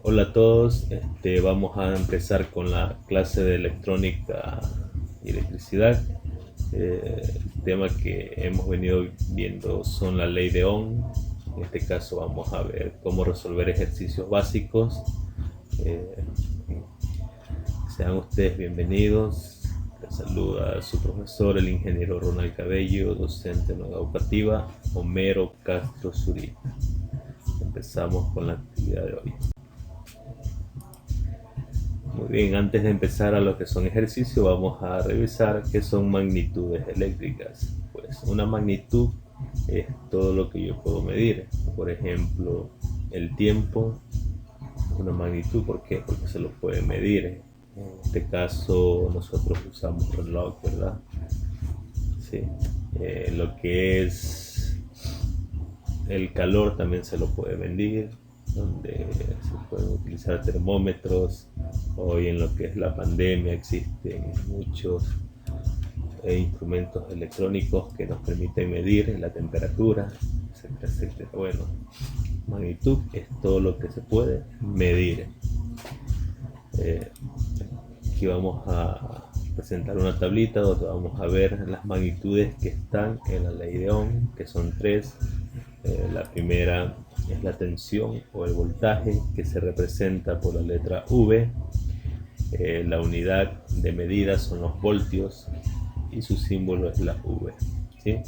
Hola a todos, vamos a empezar con la clase de electrónica y electricidad. El tema que hemos venido viendo son la ley de Ohm. En este caso vamos a ver cómo resolver ejercicios básicos. Eh, Sean ustedes bienvenidos. Les saluda su profesor, el ingeniero Ronald Cabello, docente en educativa, Homero Castro Zurita. Empezamos con la actividad de hoy. Muy bien, antes de empezar a lo que son ejercicios, vamos a revisar qué son magnitudes eléctricas. Pues una magnitud es todo lo que yo puedo medir. Por ejemplo, el tiempo es una magnitud. ¿Por qué? Porque se lo puede medir. En este caso nosotros usamos reloj, ¿verdad? Sí. Lo que es el calor también se lo puede medir, donde se pueden utilizar termómetros. Hoy en lo que es la pandemia existen muchos instrumentos electrónicos que nos permiten medir la temperatura, etcétera, etcétera. Bueno, magnitud es todo lo que se puede medir. Aquí vamos a presentar una tablita donde vamos a ver las magnitudes que están en la ley de Ohm, que son tres. La primera es la tensión o el voltaje, que se representa por la letra V. La unidad de medida son los voltios y su símbolo es la V, ¿sí?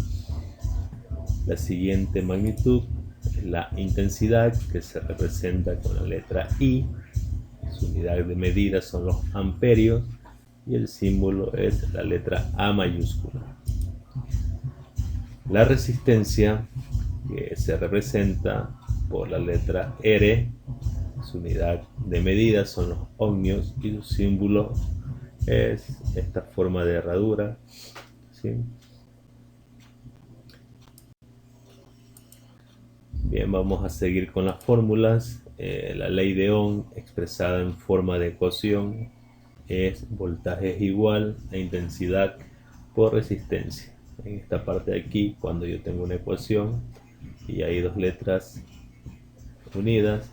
La siguiente magnitud es la intensidad, que se representa con la letra I. Su unidad de medida son los amperios y el símbolo es la letra A mayúscula. La resistencia, que se representa por la letra R, su unidad de medida son los ohmios y su símbolo es esta forma de herradura, ¿sí? Bien, vamos a seguir con las fórmulas. La ley de Ohm expresada en forma de ecuación es voltaje es igual a intensidad por resistencia. En esta parte de aquí, cuando yo tengo una ecuación y hay dos letras unidas,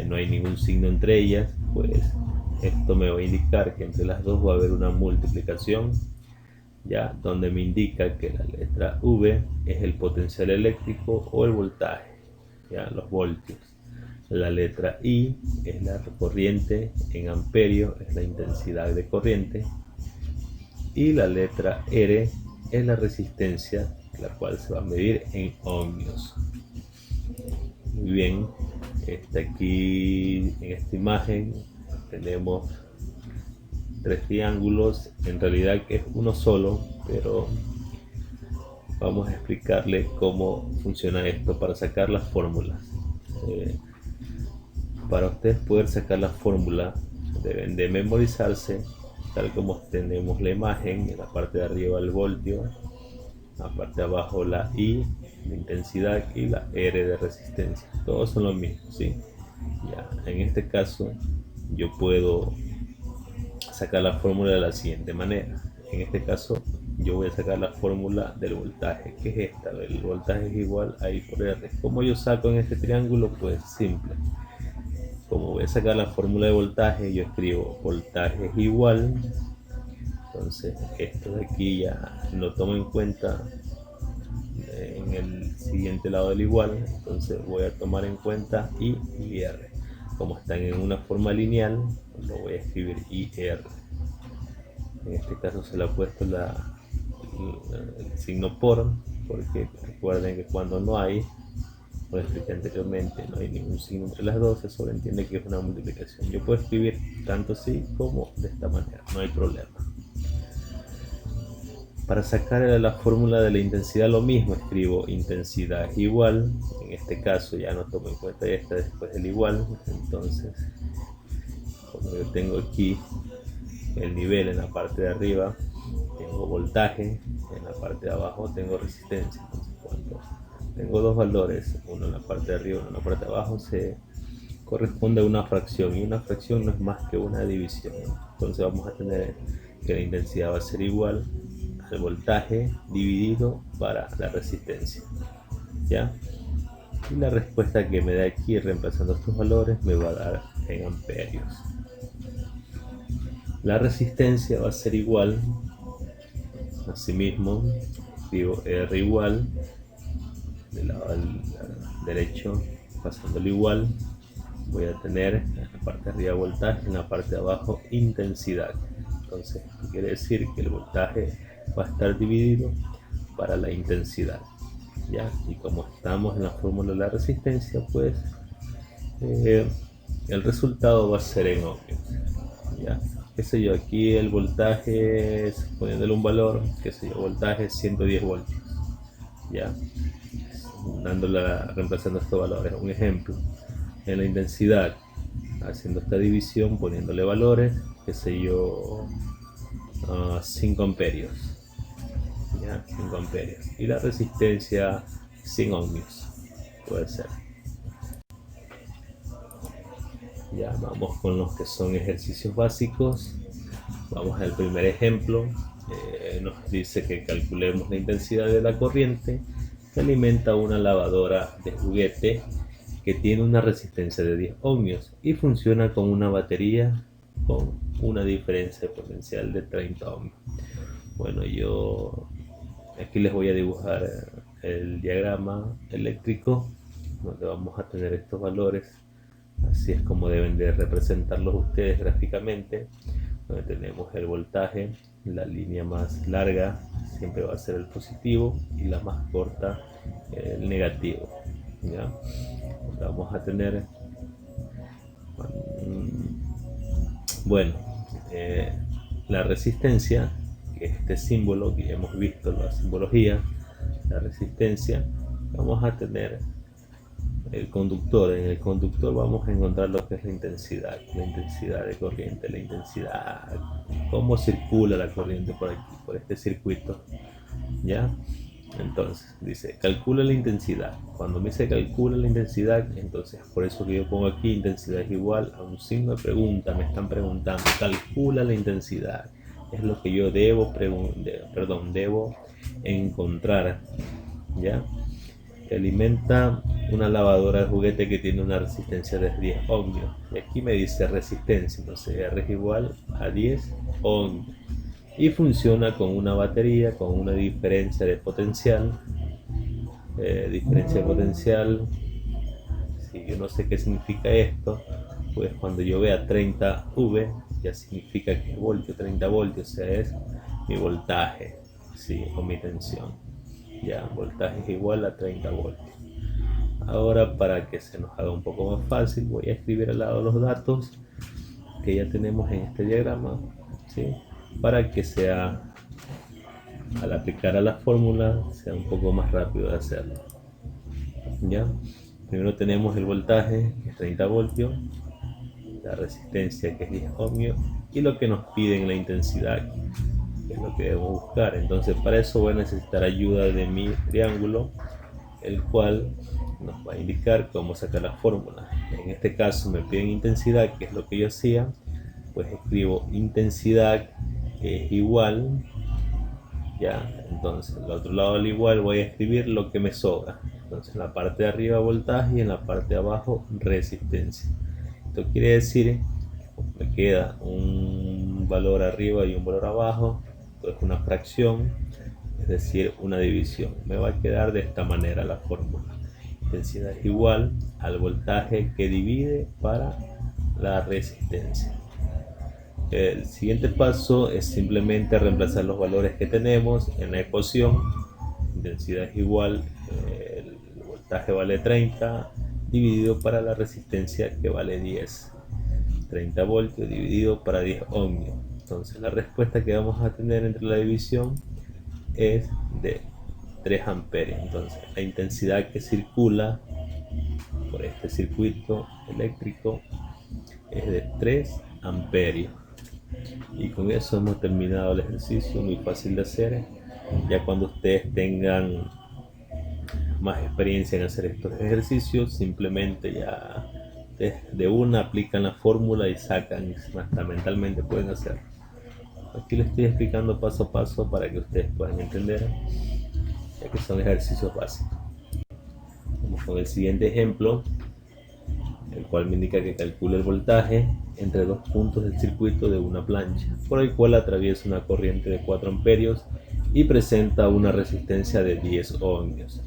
no hay ningún signo entre ellas, pues esto me va a indicar que entre las dos va a haber una multiplicación, ya, donde me indica que la letra V es el potencial eléctrico o el voltaje, ya, los voltios. La letra I es la corriente en amperios, es la intensidad de corriente, y la letra R es la resistencia, la cual se va a medir en ohmios. Muy bien, aquí en esta imagen tenemos tres triángulos. En realidad es uno solo, pero vamos a explicarle cómo funciona esto para sacar las fórmulas. Para ustedes poder sacar la fórmula deben de memorizarse tal como tenemos la imagen. En la parte de arriba el voltio, en la parte de abajo la I de intensidad y la R de resistencia. Todos son lo mismo, ¿sí? Ya, en este caso yo puedo sacar la fórmula de la siguiente manera. En este caso yo voy a sacar la fórmula del voltaje, que es esta. El voltaje es igual a I por R. ¿Cómo yo saco en este triángulo? Pues simple. Como voy a sacar la fórmula de voltaje, yo escribo voltaje es igual. Entonces esto de aquí ya lo tomo en cuenta en el siguiente lado del igual. Entonces voy a tomar en cuenta I y R. Como están en una forma lineal, lo voy a escribir IR. En este caso se le ha puesto el signo por, porque recuerden que cuando no hay, como expliqué anteriormente, no hay ningún signo entre las dos, se sobreentiende que es una multiplicación. Yo puedo escribir tanto así como de esta manera, no hay problema. Para sacar la fórmula de la intensidad, lo mismo, escribo intensidad es igual. En este caso ya no tomo en cuenta esta después del igual. Entonces, como yo tengo aquí el nivel en la parte de arriba, tengo voltaje, en la parte de abajo tengo resistencia. Entonces, cuando tengo dos valores, uno en la parte de arriba y uno en la parte de abajo, se corresponde a una fracción, y una fracción no es más que una división. Entonces vamos a tener que la intensidad va a ser igual al voltaje dividido para la resistencia, ¿ya? y la respuesta que me da aquí reemplazando estos valores me va a dar en amperios. La resistencia va a ser igual, asimismo escribo R igual, del lado derecho pasándolo igual, voy a tener en la parte de arriba voltaje, en la parte de abajo intensidad. Entonces esto quiere decir que el voltaje va a estar dividido para la intensidad, ¿ya? Y como estamos en la fórmula de la resistencia, pues el resultado va a ser en ohmios, ¿ya? Qué sé yo, aquí el voltaje, poniéndole un valor, qué sé yo, voltaje 110 voltios, ¿ya? Reemplazando estos valores. Un ejemplo, en la intensidad, haciendo esta división, poniéndole valores, qué sé yo, 5 amperios, ¿ya? 5 amperios. Y la resistencia 100 ohmios, puede ser. Ya vamos con los que son ejercicios básicos. Vamos al primer ejemplo. Nos dice que calculemos la intensidad de la corriente que alimenta una lavadora de juguete que tiene una resistencia de 10 ohmios y funciona con una batería con una diferencia de potencial de 30 ohmios. Bueno, yo aquí les voy a dibujar el diagrama eléctrico donde vamos a tener estos valores. Así es como deben de representarlos ustedes gráficamente, donde tenemos el voltaje, la línea más larga siempre va a ser el positivo y la más corta el negativo, ¿ya? Vamos a tener, bueno, la resistencia, que es este símbolo que ya hemos visto en la simbología, la resistencia, vamos a tener el conductor. En el conductor vamos a encontrar lo que es la intensidad de corriente, la intensidad, cómo circula la corriente por aquí, por este circuito, ¿ya? Entonces dice calcula la intensidad. Cuando me dice calcula la intensidad, entonces por eso que yo pongo aquí intensidad es igual a un signo de pregunta. Me están preguntando, calcula la intensidad, es lo que yo debo encontrar, ¿ya? Que alimenta una lavadora de juguete que tiene una resistencia de 10 ohmios. Y aquí me dice resistencia, entonces R es igual a 10 ohmios. Y funciona con una batería con una diferencia de potencial. Si yo no sé qué significa esto, pues cuando yo vea 30 V, ya significa que es voltio, 30 voltios, o sea, es mi voltaje, ¿sí? O mi tensión. Ya, voltaje es igual a 30 voltios. Ahora, para que se nos haga un poco más fácil, voy a escribir al lado los datos que ya tenemos en este diagrama, ¿sí? Para que sea, al aplicar a la fórmula, sea un poco más rápido de hacerlo. ¿Ya? Primero tenemos el voltaje, que es 30 voltios, la resistencia, que es 10 ohmios, y lo que nos piden la intensidad, que es lo que debemos buscar. Entonces, para eso voy a necesitar ayuda de mi triángulo, el cual nos va a indicar cómo sacar la fórmula. En este caso me piden intensidad, que es lo que yo hacía, pues escribo intensidad, que es igual, ya, entonces al otro lado del igual voy a escribir lo que me sobra. Entonces en la parte de arriba voltaje y en la parte de abajo resistencia. Esto quiere decir que me queda un valor arriba y un valor abajo, entonces una fracción, es decir, una división. Me va a quedar de esta manera la fórmula. Intensidad es igual al voltaje que divide para la resistencia. El siguiente paso es simplemente reemplazar los valores que tenemos en la ecuación. Intensidad es igual, el voltaje vale 30 dividido para la resistencia, que vale 10. 30 voltios dividido para 10 ohmios. Entonces la respuesta que vamos a tener entre la división es de 3 amperios. Entonces la intensidad que circula por este circuito eléctrico es de 3 amperios. Y con eso hemos terminado el ejercicio, muy fácil de hacer. Ya cuando ustedes tengan más experiencia en hacer estos ejercicios, simplemente ya de una aplican la fórmula y sacan, hasta mentalmente pueden hacerlo. Aquí les estoy explicando paso a paso para que ustedes puedan entender, ya que son ejercicios básicos. Vamos con el siguiente ejemplo, el cual me indica que calcula el voltaje entre dos puntos del circuito de una plancha, por el cual atraviesa una corriente de 4 amperios y presenta una resistencia de 10 ohmios.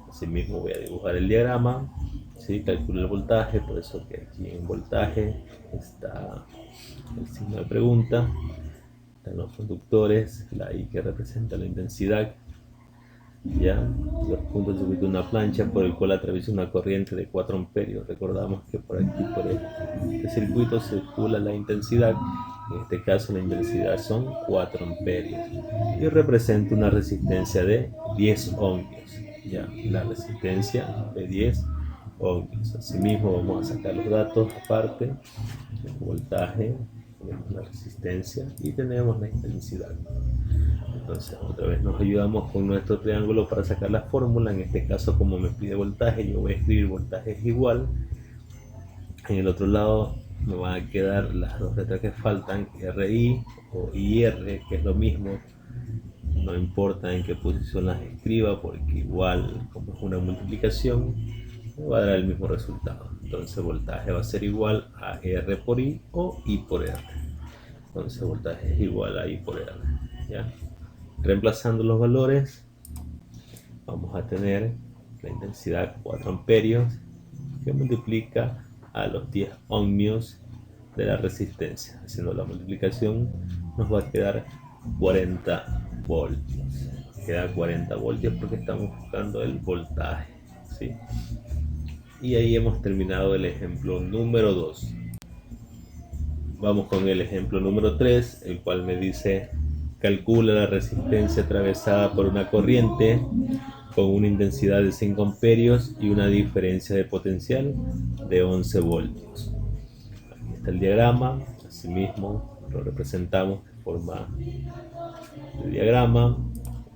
Asimismo voy a dibujar el diagrama, ¿sí? Calculo el voltaje, por eso que aquí en voltaje está el signo de pregunta, están los conductores, la I que representa la intensidad, ya los puntos del circuito de una plancha por el cual atraviesa una corriente de 4 amperios. Recordamos que por aquí, por este circuito, circula la intensidad. En este caso la intensidad son 4 amperios y representa una resistencia de 10 ohmios. Ya, la resistencia de 10 ohmios. Asimismo vamos a sacar los datos aparte, el voltaje, tenemos la resistencia y tenemos la intensidad. Entonces otra vez nos ayudamos con nuestro triángulo para sacar la fórmula. En este caso, como me pide voltaje, yo voy a escribir voltaje es igual. En el otro lado me van a quedar las dos letras que faltan, RI o IR, que es lo mismo. No importa en qué posición las escriba, porque igual, como es una multiplicación, me va a dar el mismo resultado. Entonces voltaje va a ser igual a R por I o I por R. Entonces voltaje es igual a I por R. ¿Ya? Reemplazando los valores, vamos a tener la intensidad 4 amperios que multiplica a los 10 ohmios de la resistencia. Haciendo la multiplicación nos va a quedar 40 voltios. Queda 40 voltios porque estamos buscando el voltaje, ¿sí? Y ahí hemos terminado el ejemplo número 2. Vamos con el ejemplo número 3, el cual me dice: calcula la resistencia atravesada por una corriente con una intensidad de 5 amperios y una diferencia de potencial de 11 voltios. Aquí está el diagrama, asimismo lo representamos de forma de diagrama.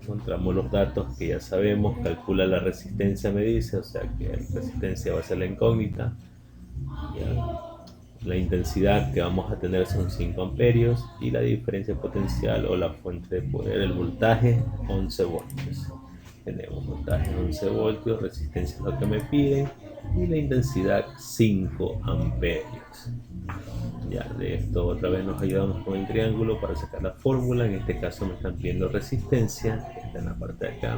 Encontramos los datos que ya sabemos, calcula la resistencia, me dice, o sea que la resistencia va a ser la incógnita. ¿Ya? La intensidad que vamos a tener son 5 amperios y la diferencia potencial o la fuente de poder, el voltaje, 11 voltios. Tenemos voltaje 11 voltios, resistencia es lo que me piden y la intensidad 5 amperios. Ya, de esto otra vez nos ayudamos con el triángulo para sacar la fórmula. En este caso me están pidiendo resistencia, que está en la parte de acá.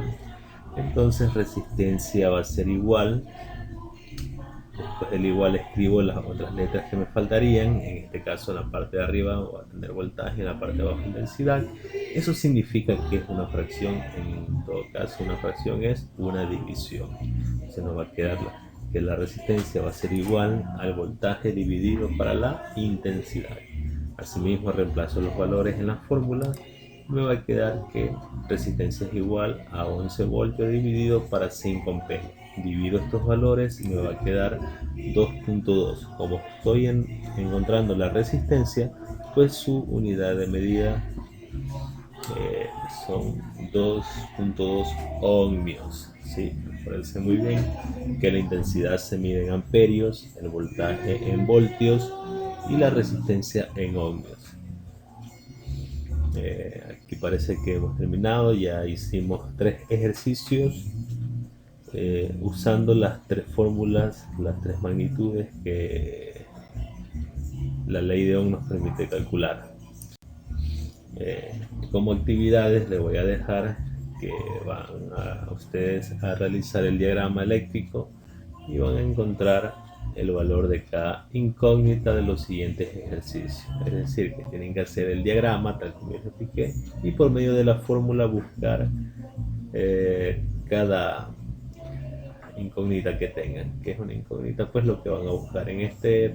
Entonces resistencia va a ser igual. Después del igual escribo las otras letras que me faltarían. En este caso en la parte de arriba voy a tener voltaje, en la parte de abajo intensidad. Eso significa que es una fracción. En todo caso una fracción es una división. Se nos va a quedar que la resistencia va a ser igual al voltaje dividido para la intensidad. Asimismo reemplazo los valores en la fórmula. Me va a quedar que resistencia es igual a 11 voltios dividido para 5 amperios. Divido estos valores y me va a quedar 2.2. Como estoy encontrando la resistencia, pues su unidad de medida son 2.2 ohmios. ¿Sí? Parece muy bien que la intensidad se mide en amperios, el voltaje en voltios y la resistencia en ohmios. Aquí parece que hemos terminado. Ya hicimos 3 ejercicios usando las 3 fórmulas, las 3 magnitudes que la ley de Ohm nos permite calcular. Como actividades les voy a dejar que van a ustedes a realizar el diagrama eléctrico y van a encontrar el valor de cada incógnita de los siguientes ejercicios. Es decir, que tienen que hacer el diagrama tal como les expliqué y por medio de la fórmula buscar cada incógnita que tengan. ¿Qué es una incógnita? Pues lo que van a buscar en este,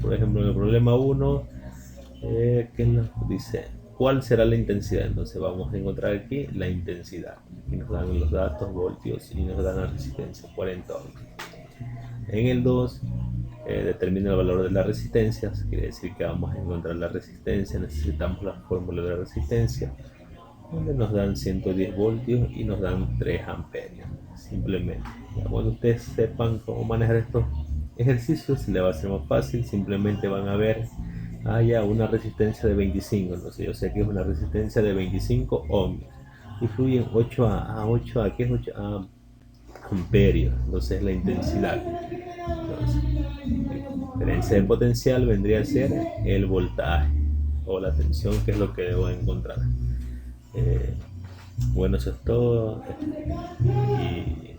por ejemplo, en el problema 1, que nos dice ¿cuál será la intensidad? Entonces vamos a encontrar aquí la intensidad. Aquí nos dan los datos, voltios, y nos dan la resistencia, 40 ohms. En el 2, determina el valor de la resistencia. Quiere decir que vamos a encontrar la resistencia. Necesitamos la fórmula de la resistencia, donde nos dan 110 voltios y nos dan 3 amperios. Simplemente, cuando ustedes sepan cómo manejar estos ejercicios, se les va a hacer más fácil. Simplemente van a ver ya una resistencia de 25, entonces yo sé que es una resistencia de 25 ohms y fluyen 8 a, ¿qué es 8 a? amperios, entonces la intensidad. Entonces, diferencia de potencial vendría a ser el voltaje o la tensión, que es lo que debo encontrar. Eh, bueno, eso es todo. Y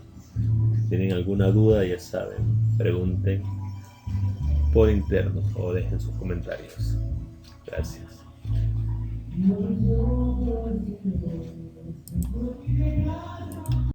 si tienen alguna duda, ya saben, pregunten por interno o dejen sus comentarios. Gracias.